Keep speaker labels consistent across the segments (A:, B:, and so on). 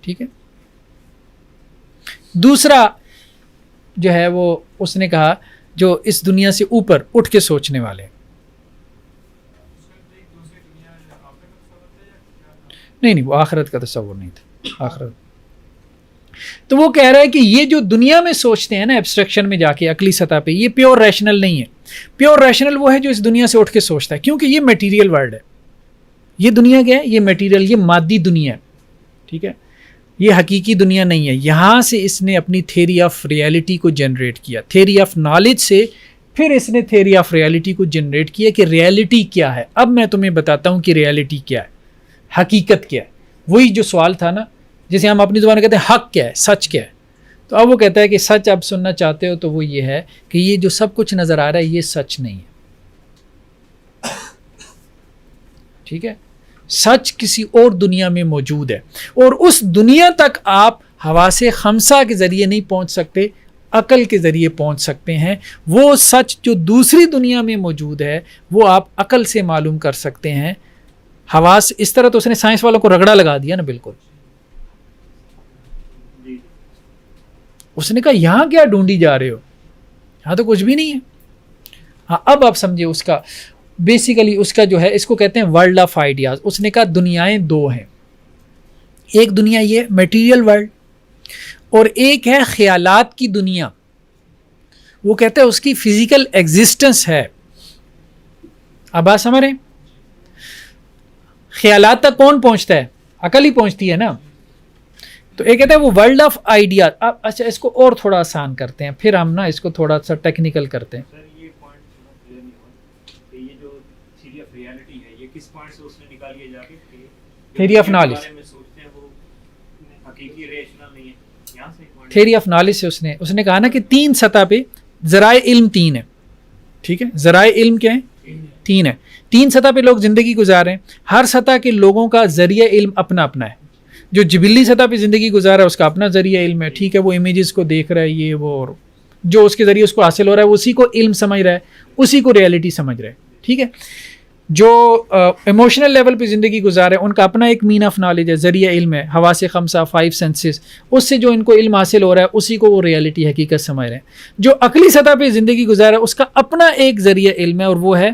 A: ٹھیک ہے. دوسرا جو ہے وہ اس نے کہا جو اس دنیا سے اوپر اٹھ کے سوچنے والے. نہیں وہ آخرت کا تصور نہیں تھا. آخرت تو وہ کہہ رہا ہے کہ یہ جو دنیا میں سوچتے ہیں نا ایبسٹریکشن میں جا کے عقلی سطح پہ, یہ پیور ریشنل نہیں ہے. پیور ریشنل وہ ہے جو اس دنیا سے اٹھ کے سوچتا ہے, کیونکہ یہ میٹیریل ورلڈ ہے. یہ دنیا کیا ہے؟ یہ میٹیریل, یہ مادی دنیا ہے. ٹھیک ہے, یہ حقیقی دنیا نہیں ہے. یہاں سے اس نے اپنی تھیوری آف ریالٹی کو جنریٹ کیا. تھیوری آف نالج سے پھر اس نے تھیوری آف ریالٹی کو جنریٹ کیا کہ ریالٹی کیا ہے. اب میں تمہیں بتاتا ہوں کہ ریالٹی کیا ہے, حقیقت کیا ہے. وہی جو سوال تھا نا, جیسے ہم اپنی زبان میں کہتے ہیں حق کیا ہے, سچ کیا ہے. تو اب وہ کہتا ہے کہ سچ آپ سننا چاہتے ہو تو وہ یہ ہے کہ یہ جو سب کچھ نظر آ رہا ہے یہ سچ نہیں ہے. ٹھیک ہے, سچ کسی اور دنیا میں موجود ہے, اور اس دنیا تک آپ حواس خمسہ کے ذریعے نہیں پہنچ سکتے, عقل کے ذریعے پہنچ سکتے ہیں. وہ سچ جو دوسری دنیا میں موجود ہے وہ آپ عقل سے معلوم کر سکتے ہیں. حواس اس طرح تو اس نے سائنس والوں کو رگڑا لگا دیا نا بالکل. اس نے کہا یہاں کیا ڈھونڈی جا رہے ہو, یہاں تو کچھ بھی نہیں ہے. ہاں اب آپ سمجھے اس کا بیسیکلی اس کا جو ہے اس کو کہتے ہیں ورلڈ آف آئیڈیاز. اس نے کہا دنیایں دو ہیں, ایک دنیا یہ میٹیریل ورلڈ اور ایک ہے خیالات کی دنیا. وہ کہتے ہیں اس کی فزیکل ایگزسٹنس ہے. اب بات سمجھ رہے ہیں, خیالات تک کون پہنچتا ہے؟ عقل ہی پہنچتی ہے نا. تو ایک کہتا ہے وہ ورلڈ آف آئیڈیاز. اب اچھا اس کو اور تھوڑا آسان کرتے ہیں, پھر ہم نا اس کو تھوڑا سا ٹیکنیکل کرتے ہیں. Theory of knowledge, theory of knowledge سے اس نے کہا نا کہ تین سطح پہ ذرائع علم تین ہے. ٹھیک ہے, ذرائع علم کیا ہے؟ تین ہے. تین سطح پہ لوگ زندگی گزار رہے ہیں. ہر سطح کے لوگوں کا ذریعہ علم اپنا اپنا ہے. جو جبلی سطح پہ زندگی گزار رہا ہے اس کا اپنا ذریعہ علم ہے. ٹھیک ہے, وہ امیجز کو دیکھ رہا ہے, یہ وہ, اور جو اس کے ذریعے اس کو حاصل ہو رہا ہے اسی کو علم سمجھ رہا ہے, اسی کو ریالٹی سمجھ رہا ہے. ٹھیک ہے, جو ایموشنل لیول پہ زندگی گزار رہے ہیں ان کا اپنا ایک مین آف نالج ہے, ذریعہ علم ہے, حواس خمسہ, 5 سینسز, اس سے جو ان کو علم حاصل ہو رہا ہے اسی کو وہ ریالٹی حقیقت سمجھ رہے ہیں. جو عقلی سطح پہ زندگی گزار رہا ہے اس کا اپنا ایک ذریعہ علم ہے اور وہ ہے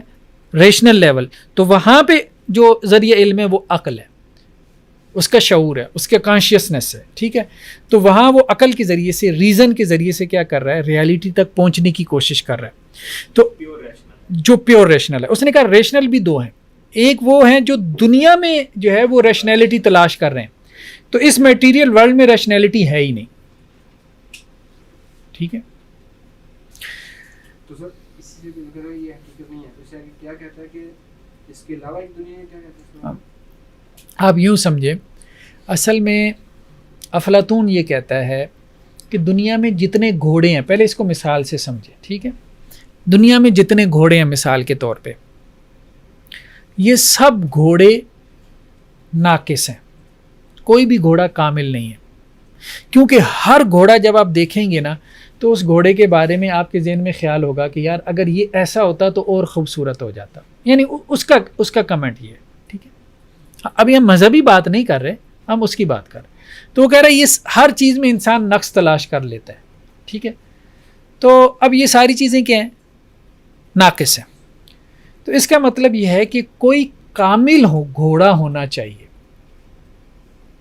A: ریشنل لیول. تو وہاں پہ جو ذریعہ علم ہے وہ عقل ہے, اس کا شعور ہے, اس کا کانشیسنس ہے. ٹھیک ہے, تو وہاں وہ عقل کے ذریعے سے, ریزن کے ذریعے سے کیا کر رہا ہے؟ ریالٹی تک پہنچنے کی کوشش کر رہا ہے. تو جو پیور ریشنل ہے. اس نے کہا ریشنل بھی دو ہیں, ایک وہ ہیں جو دنیا میں جو ہے وہ ریشنلٹی تلاش کر رہے ہیں, تو اس میٹیریل ورلڈ میں ریشنلٹی ہے ہی نہیں. ٹھیک ہے,
B: تو سر اس سے اگر یہ حقیقت نہیں ہے تو اسے کیا کہتا ہے کہ اس کے علاوہ ایک دنیا ہے, کیا کہتا ہے؟
A: آپ یوں سمجھے, اصل میں افلاطون یہ کہتا ہے کہ دنیا میں جتنے گھوڑے ہیں, پہلے اس کو مثال سے سمجھے. ٹھیک ہے, دنیا میں جتنے گھوڑے ہیں مثال کے طور پہ, یہ سب گھوڑے ناقص ہیں, کوئی بھی گھوڑا کامل نہیں ہے. کیونکہ ہر گھوڑا جب آپ دیکھیں گے نا تو اس گھوڑے کے بارے میں آپ کے ذہن میں خیال ہوگا کہ یار اگر یہ ایسا ہوتا تو اور خوبصورت ہو جاتا. یعنی اس کا کمنٹ یہ ہے. ٹھیک ہے, ابھی ہم مذہبی بات نہیں کر رہے, ہم اس کی بات کر رہے. تو وہ کہہ رہا ہے یہ ہر چیز میں انسان نقص تلاش کر لیتا ہے. ٹھیک ہے, تو اب یہ ساری چیزیں کیا ہیں؟ ناقص ہیں. تو اس کا مطلب یہ ہے کہ کوئی کامل گھوڑا ہونا چاہیے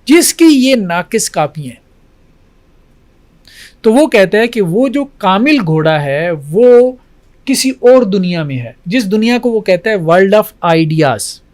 A: جس کی یہ ناقص کاپی ہیں. تو وہ کہتا ہے کہ وہ جو کامل گھوڑا ہے وہ کسی اور دنیا میں ہے, جس دنیا کو وہ کہتا ہے ورلڈ آف آئیڈیاز.